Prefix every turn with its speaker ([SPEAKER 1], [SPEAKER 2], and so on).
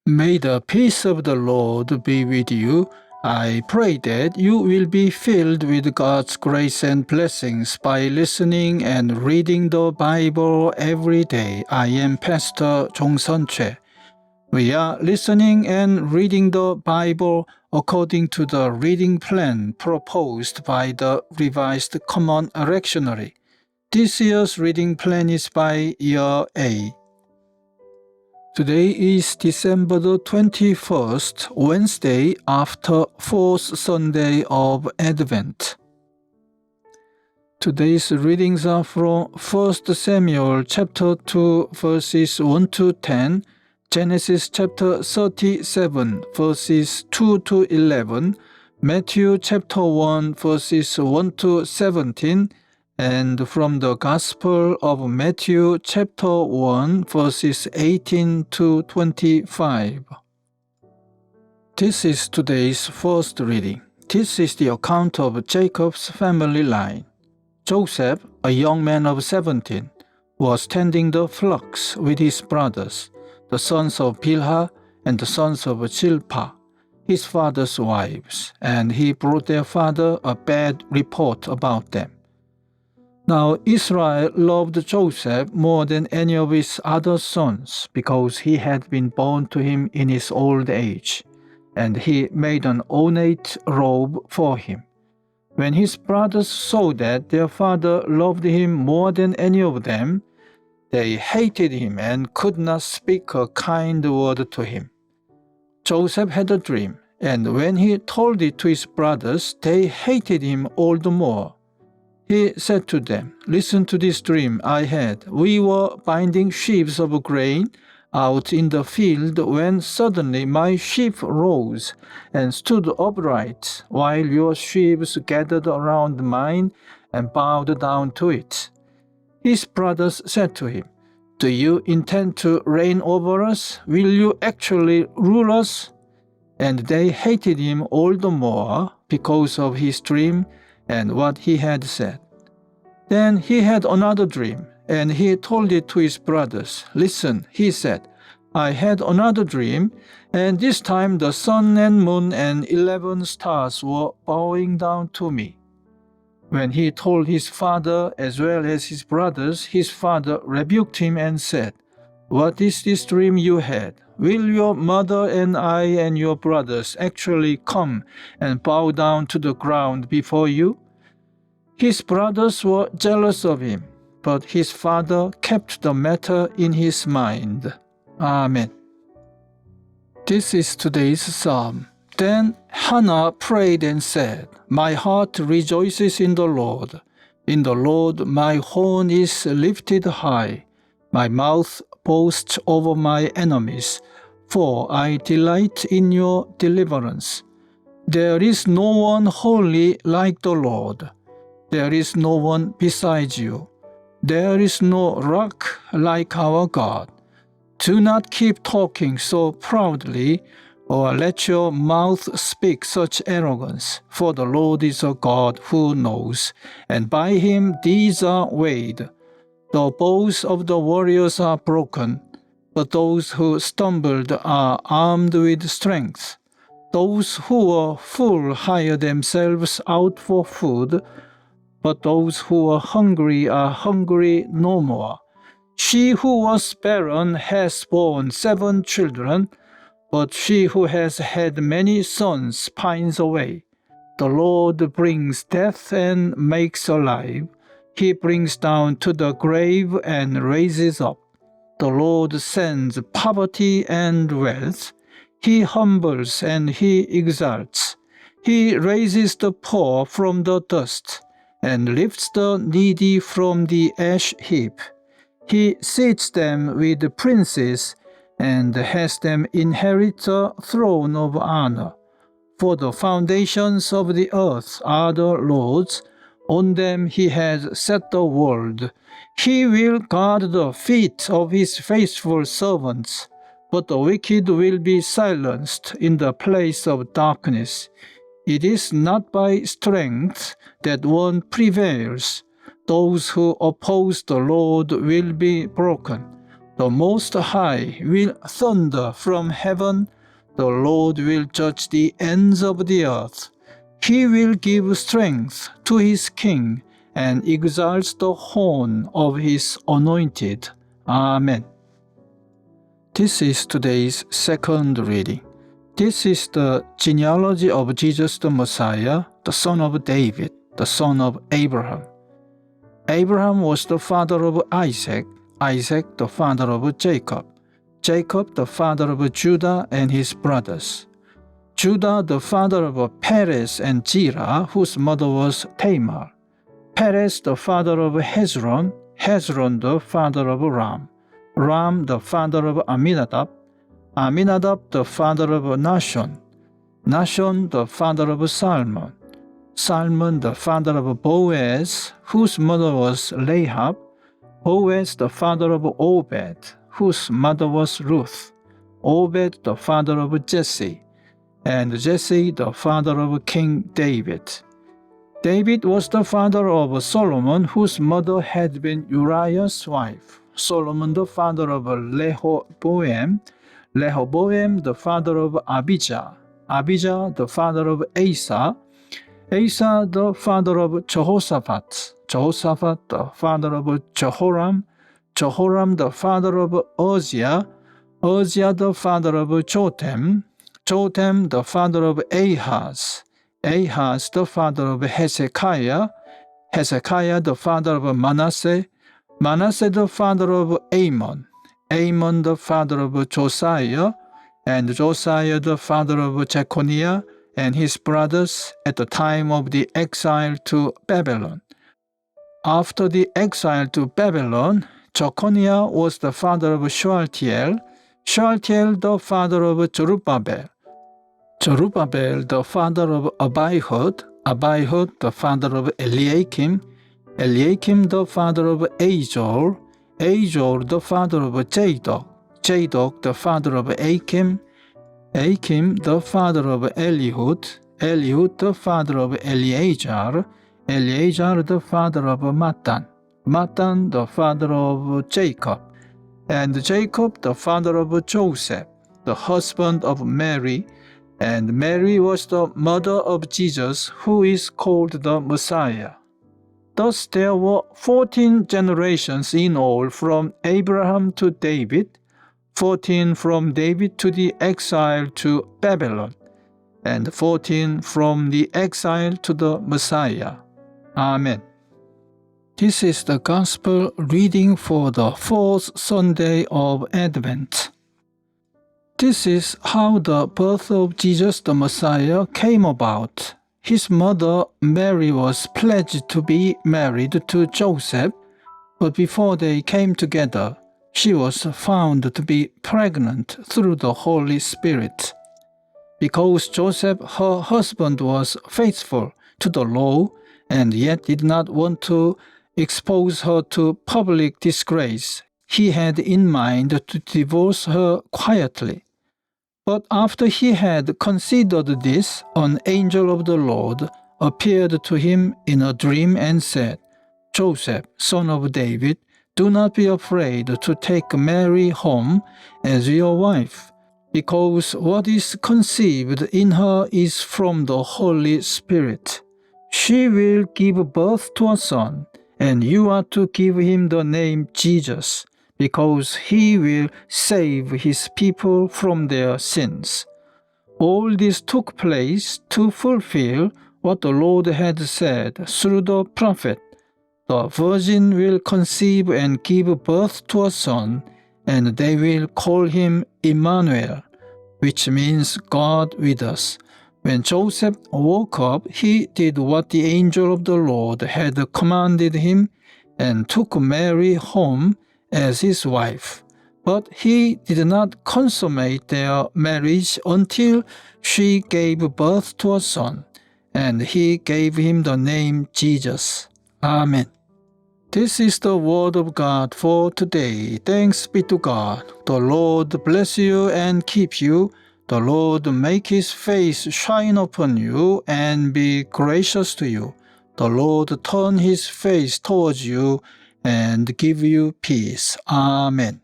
[SPEAKER 1] May the peace of the Lord be with you. I pray that you will be filled with God's grace and blessings by listening and reading the Bible every day. I am Pastor Jong-Sun-Choi. We are listening and reading the Bible according to the reading plan proposed by the Revised Common Lectionary. This year's reading plan is by Year A. Today is December the 21st, Wednesday after fourth Sunday of Advent. Today's readings are from 1 Samuel chapter 2 verses 1 to 10, Genesis chapter 37 verses 2 to 11, Matthew chapter 1 verses 1 to 17, and from the Gospel of Matthew chapter 1 verses 18 to 25. This is today's first reading. This is the account of Jacob's family line. Joseph, a young man of 17, was tending the flocks with his brothers, the sons of Bilhah and the sons of Zilpah, his father's wives, and he brought their father a bad report about them. Now Israel loved Joseph more than any of his other sons, because he had been born to him in his old age, and he made an ornate robe for him. When his brothers saw that their father loved him more than any of them, they hated him and could not speak a kind word to him. Joseph had a dream, and when he told it to his brothers, they hated him all the more. He said to them, "Listen to this dream I had. We were binding sheaves of grain out in the field when suddenly my sheaf rose and stood upright, while your sheaves gathered around mine and bowed down to it." His brothers said to him, "Do you intend to reign over us? Will you actually rule us?" And they hated him all the more because of his dream and what he had said. Then he had another dream, and he told it to his brothers. "Listen," he said, "I had another dream, and this time the sun and moon and 11 stars were bowing down to me." When he told his father as well as his brothers, his father rebuked him and said, "What is this dream you had? Will your mother and I and your brothers actually come and bow down to the ground before you?" His brothers were jealous of him, but his father kept the matter in his mind. Amen. This is today's psalm. Then Hannah prayed and said, "My heart rejoices in the Lord. In the Lord my horn is lifted high. My mouth boasts over my enemies, for I delight in your deliverance. There is no one holy like the Lord. There is no one besides you. There is no rock like our God. Do not keep talking so proudly, or let your mouth speak such arrogance, for the Lord is a God who knows, and by him deeds are weighed. The bows of the warriors are broken, but those who stumbled are armed with strength. Those who were full hire themselves out for food, but those who are hungry no more. She who was barren has borne 7 children, but she who has had many sons pines away. The Lord brings death and makes alive. He brings down to the grave and raises up. The Lord sends poverty and wealth. He humbles and he exalts. He raises the poor from the dust and lifts the needy from the ash heap. He seats them with princes and has them inherit the throne of honor. For the foundations of the earth are the Lord's. On them he has set the world. He will guard the feet of his faithful servants, but the wicked will be silenced in the place of darkness. It is not by strength that one prevails. Those who oppose the Lord will be broken. The Most High will thunder from heaven. The Lord will judge the ends of the earth. He will give strength to his king and exalt the horn of his anointed. Amen. This is today's second reading. This is the genealogy of Jesus the Messiah, the son of David, the son of Abraham. Abraham was the father of Isaac, Isaac the father of Jacob, Jacob the father of Judah and his brothers, Judah the father of Perez and Zerah, whose mother was Tamar, Perez the father of Hezron, Hezron the father of Ram, Ram the father of Aminadab, Aminadab the father of Nahshon, Nahshon the father of Salmon, Salmon the father of Boaz, whose mother was Rahab, Boaz the father of Obed, whose mother was Ruth, Obed the father of Jesse, and Jesse the father of King David. David was the father of Solomon, whose mother had been Uriah's wife, Solomon the father of Rehoboam, Rehoboam the father of Abijah, Abijah the father of Asa, Asa the father of Jehoshaphat, Jehoshaphat the father of Jehoram, Jehoram the father of Uzziah, Uzziah the father of Jotham, Jotham the father of Ahaz, Ahaz the father of Hezekiah, Hezekiah the father of Manasseh, Manasseh the father of Amon, Amon the father of Josiah, and Josiah the father of Jeconiah and his brothers at the time of the exile to Babylon. After the exile to Babylon, Jeconiah was the father of Shealtiel, Shealtiel the father of Zerubbabel, Zerubbabel the father of Abihud, Abihud the father of Eliakim, Eliakim the father of Azor, Azor the father of Zadok, Zadok the father of Achim, Achim the father of Eliud, Eliud the father of Eleazar, Eleazar the father of Matan, Matan the father of Jacob, and Jacob the father of Joseph, the husband of Mary, and Mary was the mother of Jesus, who is called the Messiah. Thus there were 14 generations in all from Abraham to David, 14 from David to the exile to Babylon, and 14 from the exile to the Messiah. Amen. This is the Gospel reading for the fourth Sunday of Advent. This is how the birth of Jesus the Messiah came about. His mother Mary was pledged to be married to Joseph, but before they came together, she was found to be pregnant through the Holy Spirit. Because Joseph, her husband, was faithful to the law and yet did not want to expose her to public disgrace, he had in mind to divorce her quietly. But after he had considered this, an angel of the Lord appeared to him in a dream and said, "Joseph, son of David, do not be afraid to take Mary home as your wife, because what is conceived in her is from the Holy Spirit. She will give birth to a son, and you are to give him the name Jesus, because he will save his people from their sins." All this took place to fulfill what the Lord had said through the prophet. The virgin will conceive and give birth to a son, and they will call him Emmanuel, which means God with us. When Joseph woke up, he did what the angel of the Lord had commanded him and took Mary home as his wife. But he did not consummate their marriage until she gave birth to a son, and he gave him the name Jesus. Amen. This is the word of God for today. Thanks be to God. The Lord bless you and keep you. The Lord make his face shine upon you and be gracious to you. The Lord turn his face towards you and give you peace. Amen.